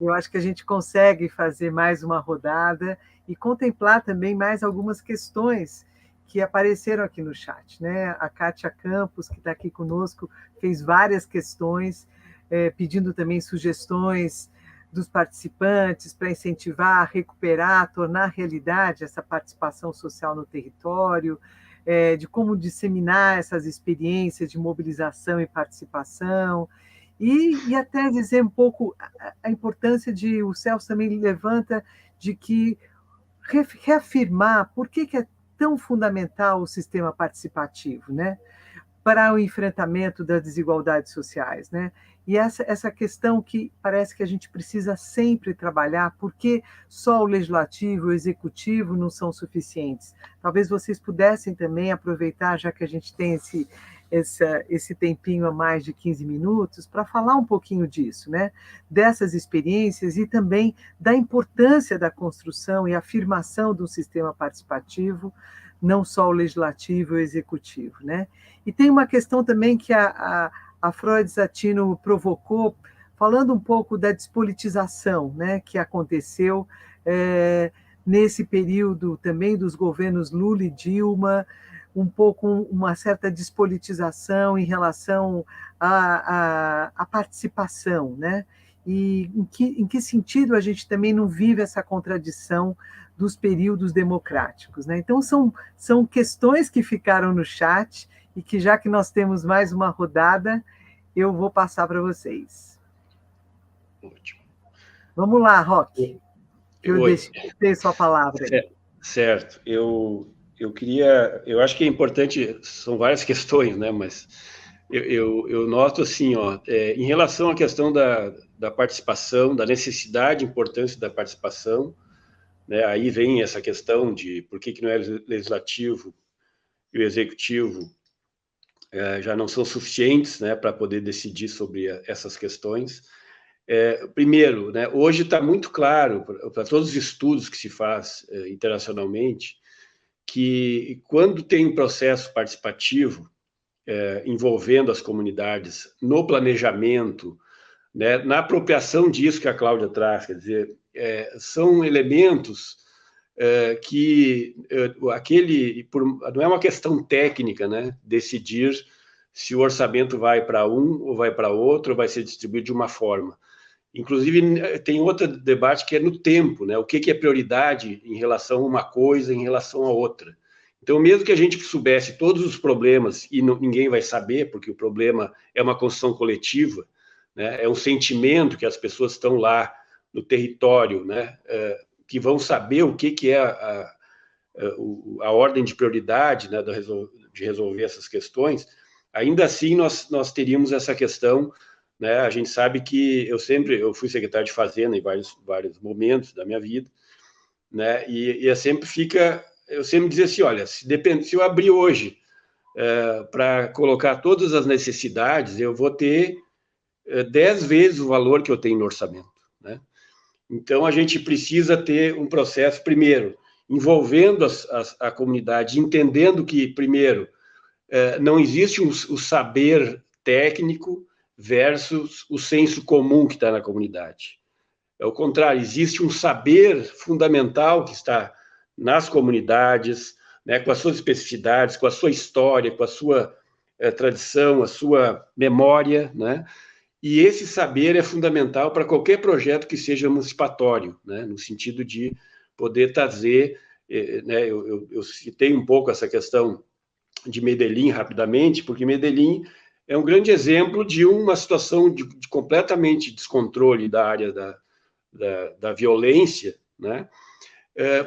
Eu acho que a gente consegue fazer mais uma rodada e contemplar também mais algumas questões que apareceram aqui no chat, né? A Kátia Campos, que está aqui conosco, fez várias questões, pedindo também sugestões dos participantes para incentivar, recuperar, tornar realidade essa participação social no território, de como disseminar essas experiências de mobilização e participação, e até dizer um pouco a importância de, o Celso também levanta, de que reafirmar por que é tão fundamental o sistema participativo, né? Para o enfrentamento das desigualdades sociais, né? E essa questão que parece que a gente precisa sempre trabalhar, porque só o legislativo e o executivo não são suficientes. Talvez vocês pudessem também aproveitar, já que a gente tem esse tempinho a mais de 15 minutos, para falar um pouquinho disso, né? Dessas experiências e também da importância da construção e afirmação do sistema participativo, não só o legislativo e o executivo, né? E tem uma questão também que a Freud Zatino provocou, falando um pouco da despolitização, né, que aconteceu nesse período também dos governos Lula e Dilma, um pouco uma certa despolitização em relação à participação, né? E em que sentido a gente também não vive essa contradição dos períodos democráticos, né? Então, são questões que ficaram no chat e que, já que nós temos mais uma rodada, eu vou passar para vocês. Ótimo. Vamos lá, Roque. Eu deixei sua palavra aí. Certo. Eu acho que é importante, são várias questões, né? Mas eu noto assim, ó, em relação à questão da participação, da necessidade e importância da participação, né? Aí vem essa questão de por que não é legislativo e o executivo já não são suficientes, né, para poder decidir sobre essas questões. Primeiro, né, hoje está muito claro para todos os estudos que se faz internacionalmente que quando tem um processo participativo envolvendo as comunidades no planejamento, né, na apropriação disso que a Cláudia traz, quer dizer, são elementos que não é uma questão técnica, né, decidir se o orçamento vai para um ou vai para outro, ou vai ser distribuído de uma forma. Inclusive, tem outro debate que é no tempo, né? O que é prioridade em relação a uma coisa, em relação a outra. Então, mesmo que a gente soubesse todos os problemas, e ninguém vai saber, porque o problema é uma construção coletiva, né? É um sentimento que as pessoas estão lá no território, né? Que vão saber o que é a ordem de prioridade, né? De resolver essas questões. Ainda assim, nós teríamos essa questão, né? A gente sabe que eu fui secretário de Fazenda em vários momentos da minha vida, né? E eu sempre dizia assim, olha, se eu abrir hoje para colocar todas as necessidades, eu vou ter 10 vezes o valor que eu tenho no orçamento, né? Então, a gente precisa ter um processo, primeiro, envolvendo a comunidade, entendendo que, primeiro, não existe o saber técnico versus o senso comum que está na comunidade. É o contrário, existe um saber fundamental que está nas comunidades, né, com as suas especificidades, com a sua história, com a sua tradição, a sua memória, né? E esse saber é fundamental para qualquer projeto que seja emancipatório, né? No sentido de poder trazer, né? Eu citei um pouco essa questão de Medellín rapidamente, porque Medellín é um grande exemplo de uma situação de completamente descontrole da área da violência, né?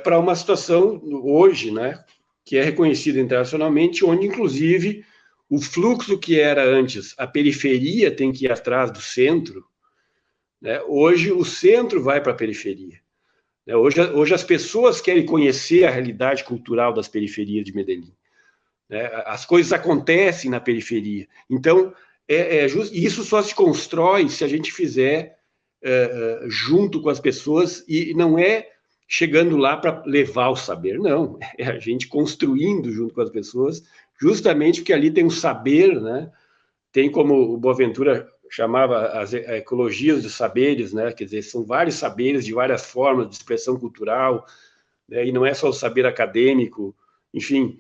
Para uma situação hoje, né, que é reconhecida internacionalmente, onde, inclusive, o fluxo que era antes, a periferia tem que ir atrás do centro, né? Hoje o centro vai para a periferia. Né? Hoje as pessoas querem conhecer a realidade cultural das periferias de Medellín. Né? As coisas acontecem na periferia. Então, isso só se constrói se a gente fizer junto com as pessoas, e não é chegando lá para levar o saber, não. É a gente construindo junto com as pessoas, justamente porque ali tem um saber, né? Tem, como o Boaventura chamava as ecologias dos saberes, né? Quer dizer, são vários saberes de várias formas de expressão cultural, né? E não é só o saber acadêmico, enfim,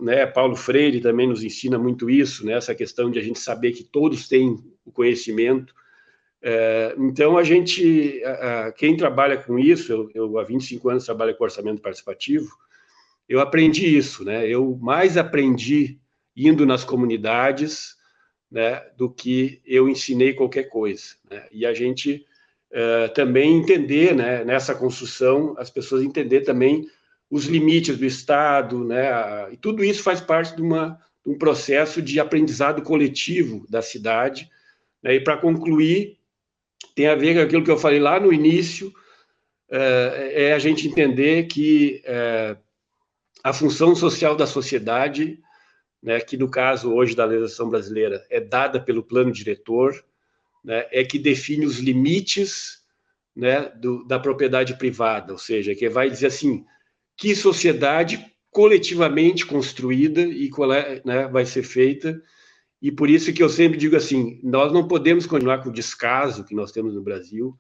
né? Paulo Freire também nos ensina muito isso, né? Essa questão de a gente saber que todos têm o conhecimento. Então, quem trabalha com isso, eu há 25 anos trabalho com orçamento participativo, eu aprendi isso, né? Eu mais aprendi indo nas comunidades, né, do que eu ensinei qualquer coisa, né? E a gente também entender, né, nessa construção, as pessoas entender também os limites do Estado, né? E tudo isso faz parte de um processo de aprendizado coletivo da cidade, né? E para concluir, tem a ver com aquilo que eu falei lá no início, a gente entender que a função social da sociedade, né, que no caso hoje da legislação brasileira é dada pelo plano diretor, né, é que define os limites, né, da propriedade privada, ou seja, que vai dizer assim, que sociedade coletivamente construída e qual né, vai ser feita, e por isso que eu sempre digo assim, nós não podemos continuar com o descaso que nós temos no Brasil,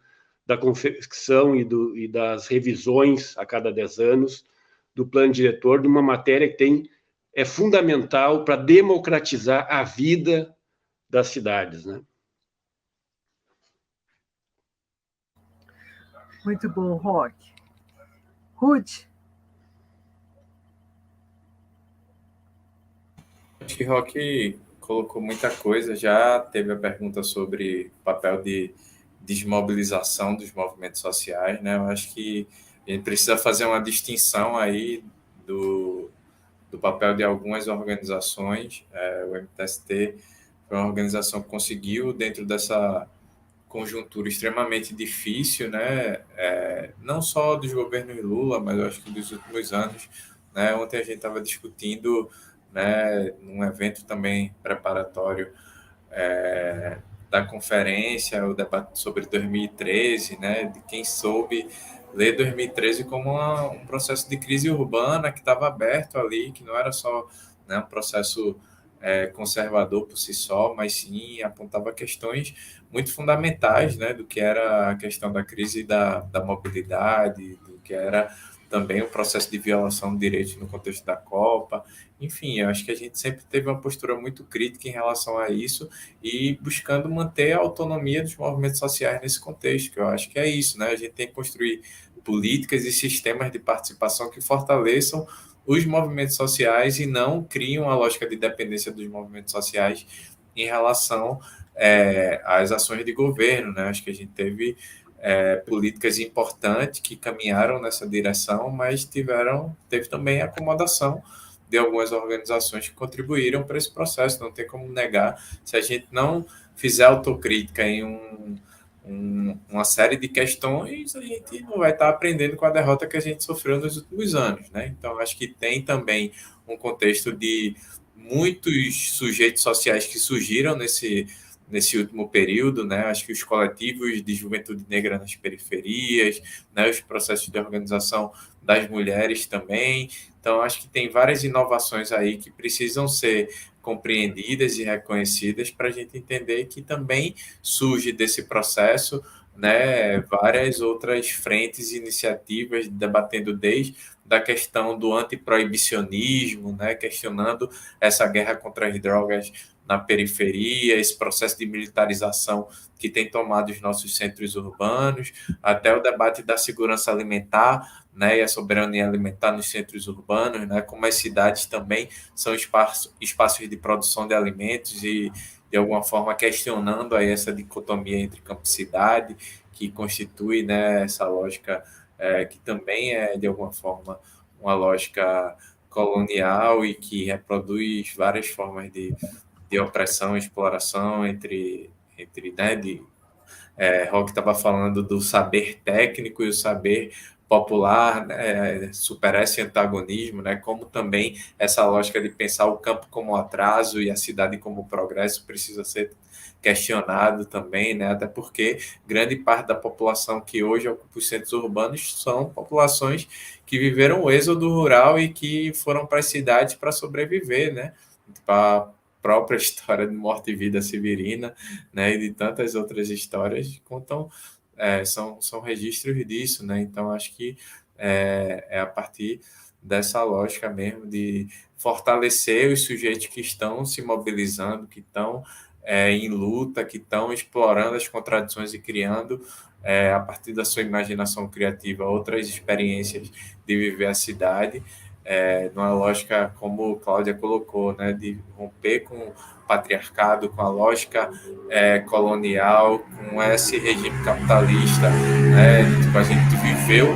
da confecção e das revisões a cada 10 anos do plano diretor de uma matéria que é fundamental para democratizar a vida das cidades, né? Muito bom, Roque. Ruth? Acho que Roque colocou muita coisa, já teve a pergunta sobre o papel de desmobilização dos movimentos sociais, né? Eu acho que a gente precisa fazer uma distinção aí do papel de algumas organizações. O MTST foi uma organização que conseguiu, dentro dessa conjuntura extremamente difícil, né? Não só dos governos Lula, mas eu acho que dos últimos anos, né? Ontem a gente estava discutindo, né, num evento também preparatório da conferência, o debate sobre 2013, né, de quem soube ler 2013 como um processo de crise urbana que estava aberto ali, que não era só, né, um processo conservador por si só, mas sim apontava questões muito fundamentais, né, do que era a questão da crise da mobilidade, do que era também o processo de violação de direitos no contexto da Copa. Enfim, eu acho que a gente sempre teve uma postura muito crítica em relação a isso e buscando manter a autonomia dos movimentos sociais nesse contexto, que eu acho que é isso, né? A gente tem que construir políticas e sistemas de participação que fortaleçam os movimentos sociais e não criam a lógica de dependência dos movimentos sociais em relação às ações de governo, né? Acho que a gente teve políticas importantes que caminharam nessa direção, mas teve também a acomodação de algumas organizações que contribuíram para esse processo, não tem como negar. Se a gente não fizer autocrítica em uma série de questões, a gente não vai estar aprendendo com a derrota que a gente sofreu nos últimos anos, né? Então, acho que tem também um contexto de muitos sujeitos sociais que surgiram nesse último período, né? Acho que os coletivos de juventude negra nas periferias, né? Os processos de organização das mulheres também. Então, acho que tem várias inovações aí que precisam ser compreendidas e reconhecidas para a gente entender que também surge desse processo, né, várias outras frentes e iniciativas debatendo desde da questão do antiproibicionismo, né, questionando essa guerra contra as drogas na periferia, esse processo de militarização que tem tomado os nossos centros urbanos, até o debate da segurança alimentar, né, e a soberania alimentar nos centros urbanos, né, como as cidades também são espaços de produção de alimentos e, de alguma forma, questionando aí essa dicotomia entre campo e cidade, que constitui, né, essa lógica que também é, de alguma forma, uma lógica colonial e que reproduz várias formas de opressão e exploração né, Rock estava falando do saber técnico e o saber popular, né, superar esse antagonismo, né, como também essa lógica de pensar o campo como atraso e a cidade como progresso precisa ser questionado também, né, até porque grande parte da população que hoje ocupa os centros urbanos são populações que viveram o êxodo rural e que foram para as cidades para sobreviver, né, para própria história de Morte e Vida Severina, né, e de tantas outras histórias que contam, são registros disso, né? Então, acho que é a partir dessa lógica mesmo de fortalecer os sujeitos que estão se mobilizando, que estão em luta, que estão explorando as contradições e criando, a partir da sua imaginação criativa, outras experiências de viver a cidade, numa lógica, como Cláudia colocou, né, de romper com o patriarcado, com a lógica colonial, com esse regime capitalista, né, tipo, a gente viveu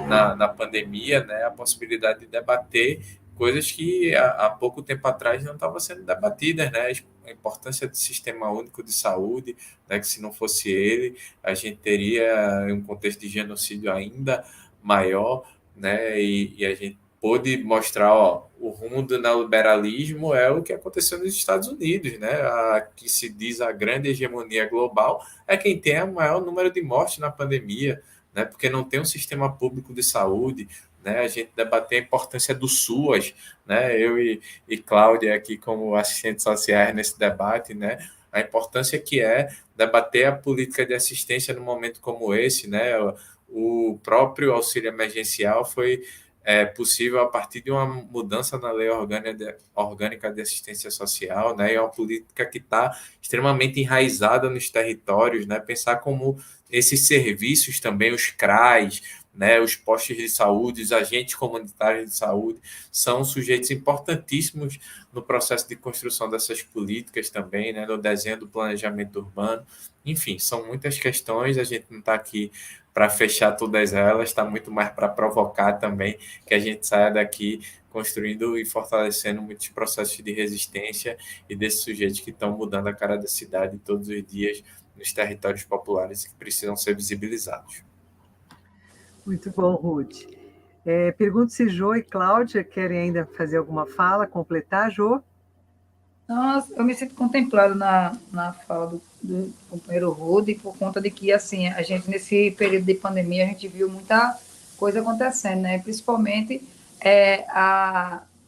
na pandemia, né, a possibilidade de debater coisas que há pouco tempo atrás não estavam sendo debatidas, né? A importância do Sistema Único de Saúde, né? Que se não fosse ele, a gente teria um contexto de genocídio ainda maior, né? E a gente pôde mostrar, o rumo do neoliberalismo é o que aconteceu nos Estados Unidos, né? Que se diz a grande hegemonia global é quem tem o maior número de mortes na pandemia, né? Porque não tem um sistema público de saúde, né? A gente debater a importância do SUAS, né? Eu e Cláudia aqui como assistentes sociais nesse debate, né? A importância que é debater a política de assistência num momento como esse, né? O próprio auxílio emergencial foi possível a partir de uma mudança na lei orgânica de assistência social, né? E é uma política que está extremamente enraizada nos territórios, né? Pensar como esses serviços também, os CRAs, né, os postos de saúde, os agentes comunitários de saúde, são sujeitos importantíssimos no processo de construção dessas políticas também, né, no desenho do planejamento urbano. Enfim, são muitas questões, a gente não está aqui para fechar todas elas, está muito mais para provocar também que a gente saia daqui construindo e fortalecendo muitos processos de resistência e desses sujeitos que estão mudando a cara da cidade todos os dias nos territórios populares que precisam ser visibilizados. Muito bom, Ruth. Pergunto se Jô e Cláudia querem ainda fazer alguma fala, completar, Jô? Nossa, eu me sinto contemplado na fala do companheiro Rude, por conta de que, assim, a gente, nesse período de pandemia, a gente viu muita coisa acontecendo, né? Principalmente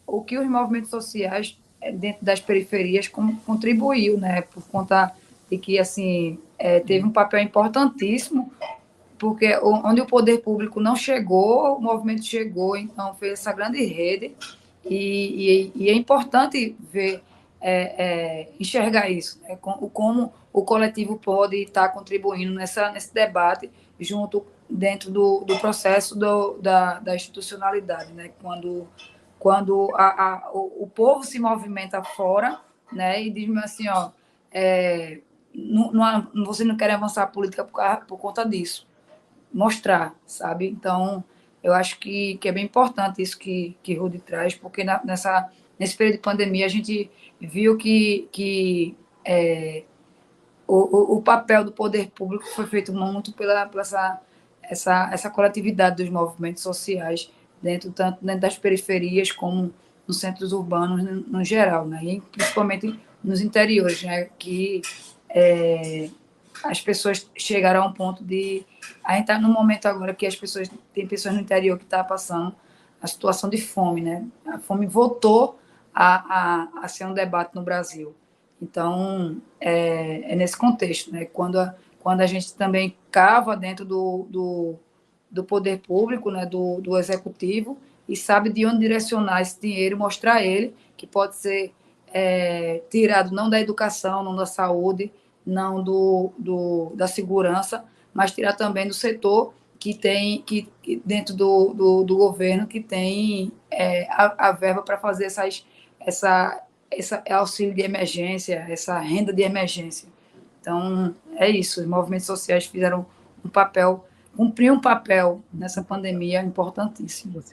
o que os movimentos sociais dentro das periferias contribuiu, né? Por conta de que, assim, teve um papel importantíssimo, porque onde o poder público não chegou, o movimento chegou, então fez essa grande rede, e é importante ver, enxergar isso, né? Como o coletivo pode estar contribuindo nesse debate, dentro do processo da institucionalidade, né? Quando o povo se movimenta fora, né? E diz assim, você não quer avançar a política por conta disso. Mostrar, sabe? Então, eu acho que é bem importante isso que Rudy traz, porque nesse período de pandemia a gente viu que o papel do poder público foi feito muito pela essa coletividade dos movimentos sociais, tanto dentro das periferias como nos centros urbanos no geral, né? E principalmente nos interiores, né? Que as pessoas chegaram a um ponto de... A gente está num momento agora que tem pessoas no interior que estão passando a situação de fome, né? A fome voltou a ser um debate no Brasil. Então, é nesse contexto, né? Quando a gente também cava dentro do poder público, né? do executivo, e sabe de onde direcionar esse dinheiro, mostrar ele que pode ser tirado não da educação, não da saúde, não da segurança, mas tirar também do setor que dentro do governo, que tem a verba para fazer esse auxílio de emergência, essa renda de emergência. Então, é isso. Os movimentos sociais cumpriram um papel nessa pandemia importantíssimo.